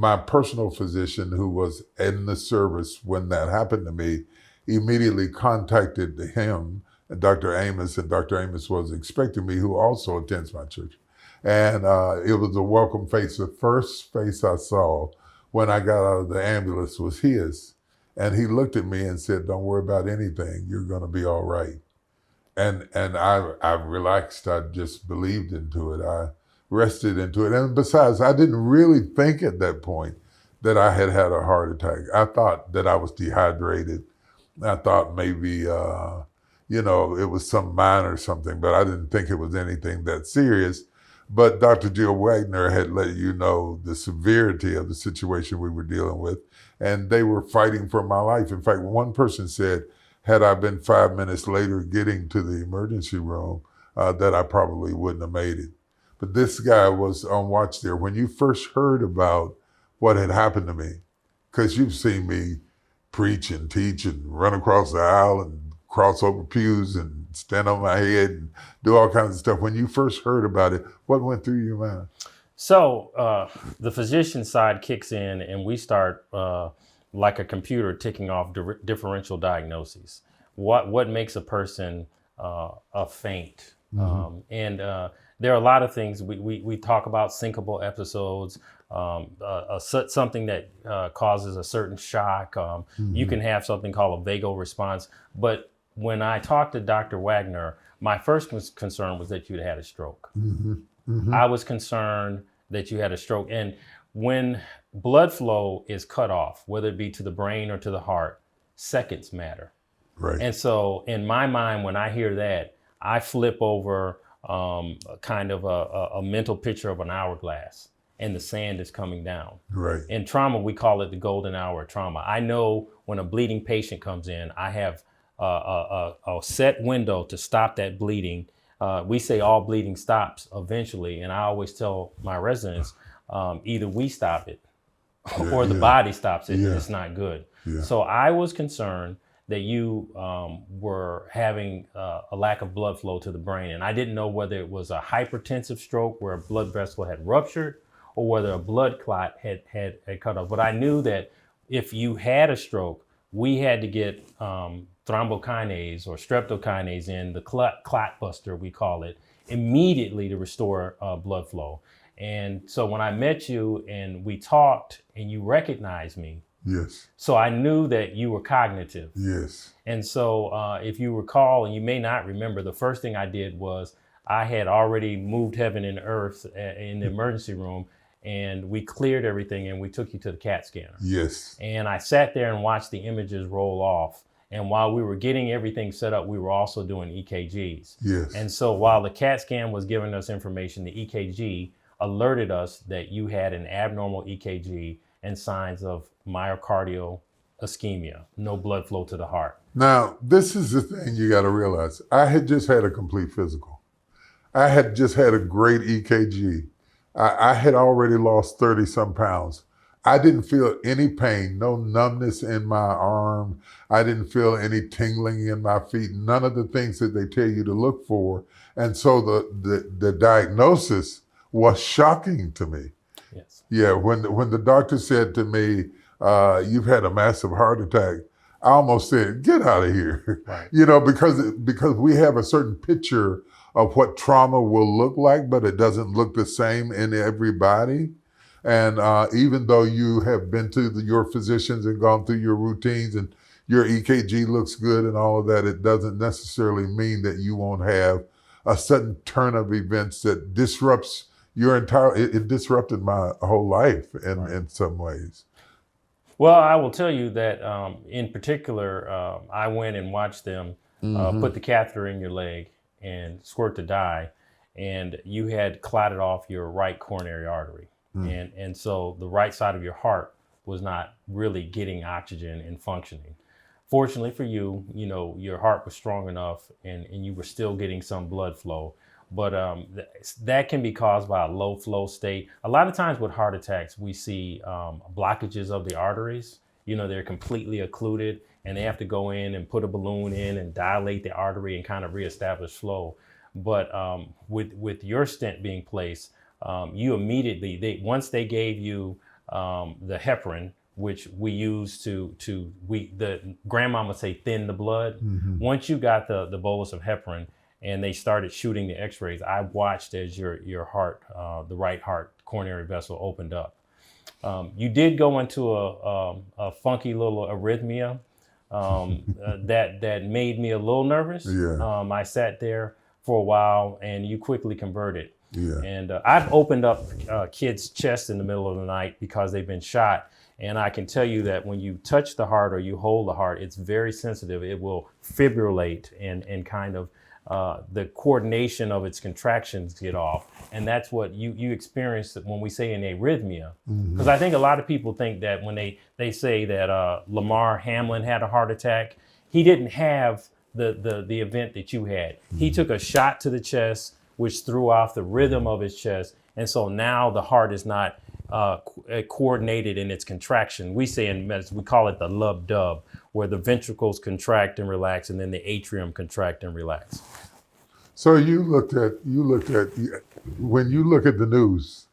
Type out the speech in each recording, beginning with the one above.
My personal physician, who was in the service when that happened to me, immediately contacted him, and Dr. Amos, and Dr. Amos was expecting me, who also attends my church. And it was a welcome face. The first face I saw when I got out of the ambulance was his. And he looked at me and said, "Don't worry about anything. You're going to be all right." And I relaxed. I just believed into it. I rested into it. And besides, I didn't really think at that point that I had had a heart attack. I thought that I was dehydrated. I thought maybe, it was some minor something, but I didn't think it was anything that serious. But Dr. Jill Wagner had let you know the severity of the situation we were dealing with, and they were fighting for my life. In fact, one person said, had I been 5 minutes later getting to the emergency room, that I probably wouldn't have made it. But this guy was on watch there. When you first heard about what had happened to me, because you've seen me preach and teach and run across the aisle and cross over pews and stand on my head and do all kinds of stuff. When you first heard about it, what went through your mind? So the physician side kicks in and we start like a computer ticking off differential diagnoses. What makes a person a faint? And there are a lot of things we talk about: syncopal episodes, something that causes a certain shock. You can have something called a vagal response. But when I talked to Dr. Wagner, my first concern was that you'd had a stroke. I was concerned that you had a stroke. And when blood flow is cut off, whether it be to the brain or to the heart, seconds matter. Right. And so in my mind, when I hear that, I flip over kind of a mental picture of an hourglass, and the sand is coming down. Right. In trauma, we call it the golden hour of trauma. I know when a bleeding patient comes in, I have a set window to stop that bleeding. We say all bleeding stops eventually, and I always tell my residents, either we stop it or the body stops it, and it's not good. Yeah. So I was concerned that you were having a lack of blood flow to the brain, and I didn't know whether it was a hypertensive stroke where a blood vessel had ruptured or whether a blood clot had cut off. But I knew that if you had a stroke, we had to get thrombokinase or streptokinase in, the clot buster, we call it, immediately to restore blood flow. And so when I met you and we talked and you recognized me, yes. So I knew that you were cognitive. Yes. And so if you recall, and you may not remember, the first thing I did was I had already moved heaven and earth in the emergency room, and we cleared everything and we took you to the CAT scanner. Yes. And I sat there and watched the images roll off. And while we were getting everything set up, we were also doing EKGs. Yes. And so while the CAT scan was giving us information, the EKG alerted us that you had an abnormal EKG and signs of myocardial ischemia, no blood flow to the heart. Now, this is the thing you got to realize. I had just had a complete physical. I had just had a great EKG. I had already lost 30 some pounds. I didn't feel any pain, no numbness in my arm. I didn't feel any tingling in my feet, none of the things that they tell you to look for. And so the diagnosis was shocking to me. Yes. Yeah, when the doctor said to me, "You've had a massive heart attack," I almost said, "Get out of here." Right. Because we have a certain picture of what trauma will look like, but it doesn't look the same in everybody. And even though you have been to your physicians and gone through your routines and your EKG looks good and all of that, it doesn't necessarily mean that you won't have a sudden turn of events that disrupts your it disrupted my whole life in some ways. Well, I will tell you that in particular, I went and watched them put the catheter in your leg and squirt the dye, and you had clotted off your right coronary artery. And so the right side of your heart was not really getting oxygen and functioning. Fortunately for you, your heart was strong enough and you were still getting some blood flow. But that can be caused by a low flow state. A lot of times with heart attacks, we see blockages of the arteries. They're completely occluded and they have to go in and put a balloon in and dilate the artery and kind of reestablish flow. But with your stent being placed, you immediately, once they gave you the heparin, which we use the grandmama say thin the blood. Once you got the bolus of heparin and they started shooting the x-rays, I watched as your heart, the right heart coronary vessel opened up. You did go into a funky little arrhythmia that made me a little nervous. Yeah. I sat there for a while and you quickly converted. Yeah. And I've opened up kids' chests in the middle of the night because they've been shot. And I can tell you that when you touch the heart or you hold the heart, it's very sensitive. It will fibrillate and kind of the coordination of its contractions get off. And that's what you experience when we say an arrhythmia. Because I think a lot of people think that when they say that Lamar Hamlin had a heart attack, he didn't have the event that you had. He took a shot to the chest, which threw off the rhythm of his chest. And so now the heart is not coordinated in its contraction. We say in medicine, we call it the lub-dub, where the ventricles contract and relax, and then the atrium contract and relax. So you looked at when you look at the news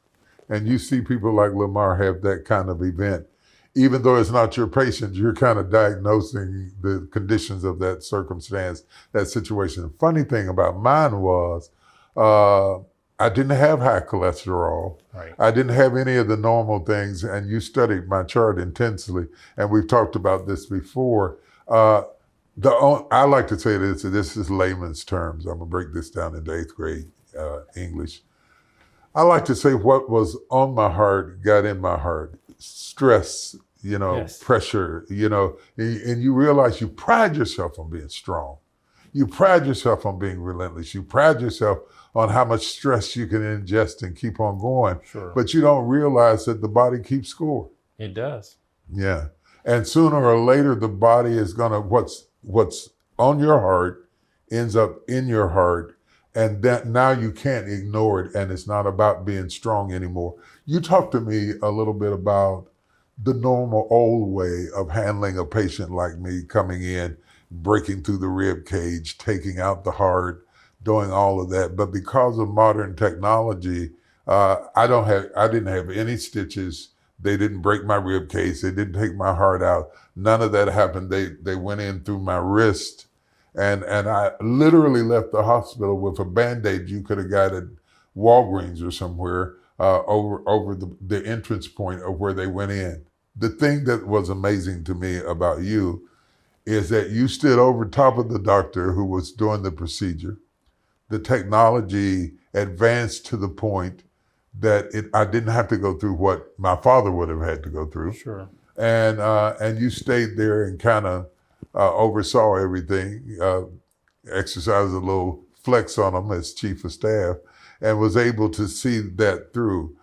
and you see people like Lamar have that kind of event, even though it's not your patient, you're kind of diagnosing the conditions of that circumstance, that situation. Funny thing about mine was I didn't have high cholesterol. Right. I didn't have any of the normal things, and you studied my chart intensely, and we've talked about this before. I like to say this is layman's terms. I'm gonna break this down into 8th grade English. I like to say what was on my heart got in my heart. Stress, Yes. pressure, and you realize you pride yourself on being strong. You pride yourself on being relentless. You pride yourself on how much stress you can ingest and keep on going. Sure. But you don't realize that the body keeps score. It does. Yeah. And sooner or later, the body is gonna, what's on your heart ends up in your heart. And that now you can't ignore it. And it's not about being strong anymore. You talked to me a little bit about the normal old way of handling a patient like me coming in, breaking through the rib cage, taking out the heart, doing all of that. But because of modern technology, I didn't have any stitches. They didn't break my rib cage. They didn't take my heart out. None of that happened. They went in through my wrist, and I literally left the hospital with a Band-Aid you could have got at Walgreens or somewhere over the entrance point of where they went in. The thing that was amazing to me about you is that you stood over top of the doctor who was doing the procedure. The technology advanced to the point that I didn't have to go through what my father would have had to go through. Sure. And you stayed there and kind of oversaw everything, exercised a little flex on them as chief of staff, and was able to see that through.